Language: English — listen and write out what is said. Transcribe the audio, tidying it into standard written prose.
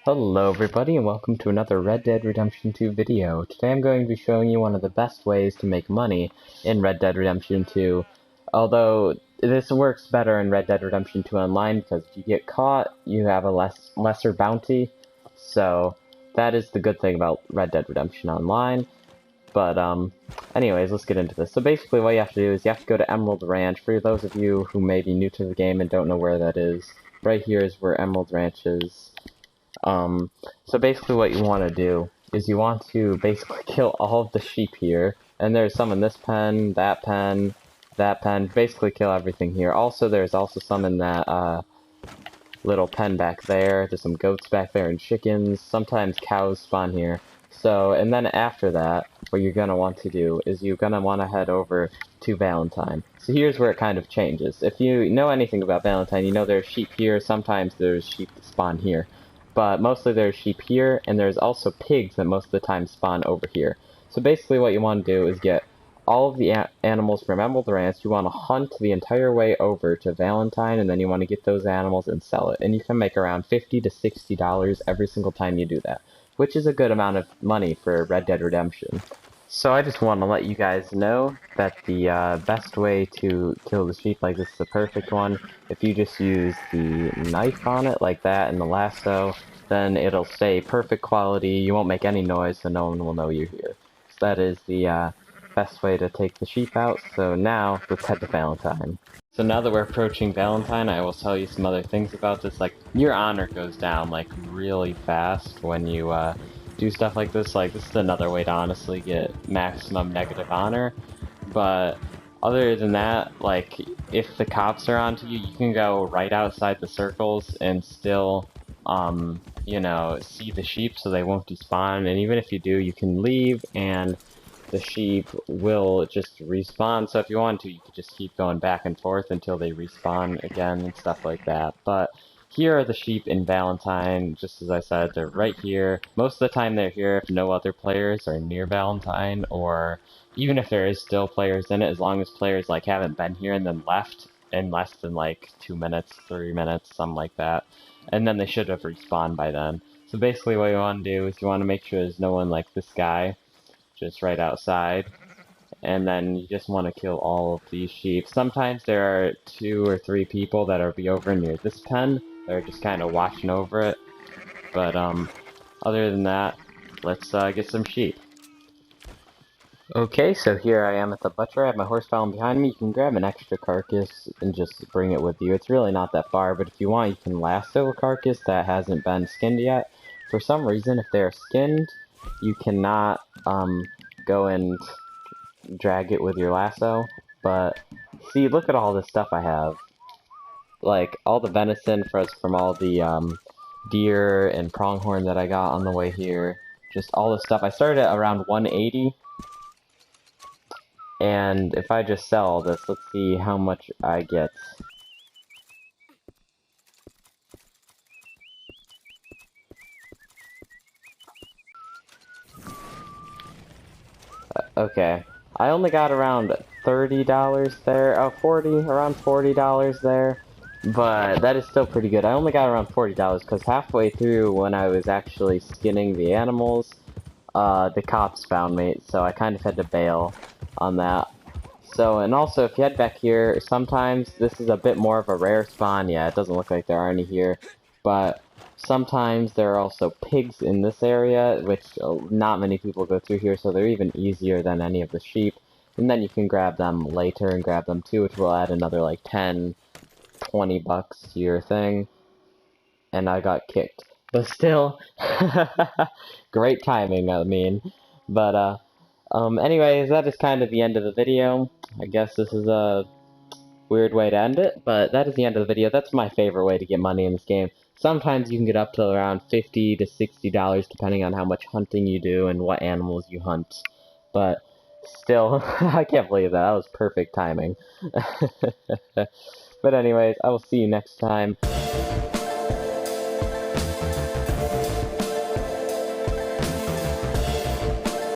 Hello everybody and welcome to another Red Dead Redemption 2 video. Today I'm going to be showing you one of the best ways to make money in Red Dead Redemption 2. Although this works better in Red Dead Redemption 2 Online because if you get caught, you have a lesser bounty. So that is the good thing about Red Dead Redemption Online. But anyways, let's get into this. So basically what you have to do is you have to go to Emerald Ranch. For those of you who may be new to the game and don't know where that is, right here is where Emerald Ranch is. So basically what you want to do is you want to basically kill all of the sheep here, and there's some in this pen, that pen, basically kill everything here. Also, there's also some in that, little pen back there, there's some goats back there and chickens, sometimes cows spawn here. So, and then after that, what you're gonna want to do is you're gonna want to head over to Valentine. So here's where it kind of changes. If you know anything about Valentine, you know there's sheep here, sometimes there's sheep that spawn here. But mostly there's sheep here, and there's also pigs that most of the time spawn over here. So basically what you want to do is get all of the animals from Emerald Ranch. You want to hunt the entire way over to Valentine, and then you want to get those animals and sell it. And you can make around $50 to $60 every single time you do that, which is a good amount of money for Red Dead Redemption. So I just want to let you guys know that the best way to kill the sheep like this is the perfect one. If you just use the knife on it like that and the lasso, then it'll stay perfect quality. You won't make any noise, so no one will know you're here. So that is the best way to take the sheep out. So now let's head to Valentine. So now that we're approaching Valentine, I will tell you some other things about this. Like, your honor goes down like really fast when you do stuff like this. Like, this is another way to honestly get maximum negative honor. But other than that, like, if the cops are onto you, you can go right outside the circles and still, you know, see the sheep so they won't despawn. And even if you do, you can leave and the sheep will just respawn. So if you want to, you could just keep going back and forth until they respawn again and stuff like that. But here are the sheep in Valentine. Just as I said, they're right here. Most of the time they're here if no other players are near Valentine, or even if there is still players in it, as long as players like haven't been here and then left in less than like 2 minutes, 3 minutes, something like that. And then they should have respawned by then. So basically what you want to do is you want to make sure there's no one like this guy just right outside, and then you just want to kill all of these sheep. Sometimes there are 2 or 3 people that are be over near this pen. They're just kind of watching over it. But other than that, let's get some sheep. Okay, so here I am at the butcher. I have my horse following behind me. You can grab an extra carcass and just bring it with you. It's really not that far, but if you want, you can lasso a carcass that hasn't been skinned yet. For some reason, if they're skinned, you cannot go and drag it with your lasso. But see, look at all this stuff I have. Like all the venison from all the deer and pronghorn that I got on the way here. Just all the stuff. I started at around 180. And if I just sell all this, let's see how much I get. Okay. I only got around $30 there. Oh, 40, around $40 there. But that is still pretty good. I only got around $40 because halfway through when I was actually skinning the animals, the cops found me. So I kind of had to bail on that. So, and also if you head back here, sometimes this is a bit more of a rare spawn. Yeah, it doesn't look like there are any here. But sometimes there are also pigs in this area, which not many people go through here, so they're even easier than any of the sheep. And then you can grab them later and grab them too, which will add another like 10, 20 bucks to your thing. And I got kicked. But still, great timing, I mean. But, anyways, that is kind of the end of the video. I guess this is a weird way to end it, but that is the end of the video. That's my favorite way to get money in this game. Sometimes you can get up to around $50 to $60 depending on how much hunting you do and what animals you hunt. But still, I can't believe that. That was perfect timing. But anyways, I will see you next time.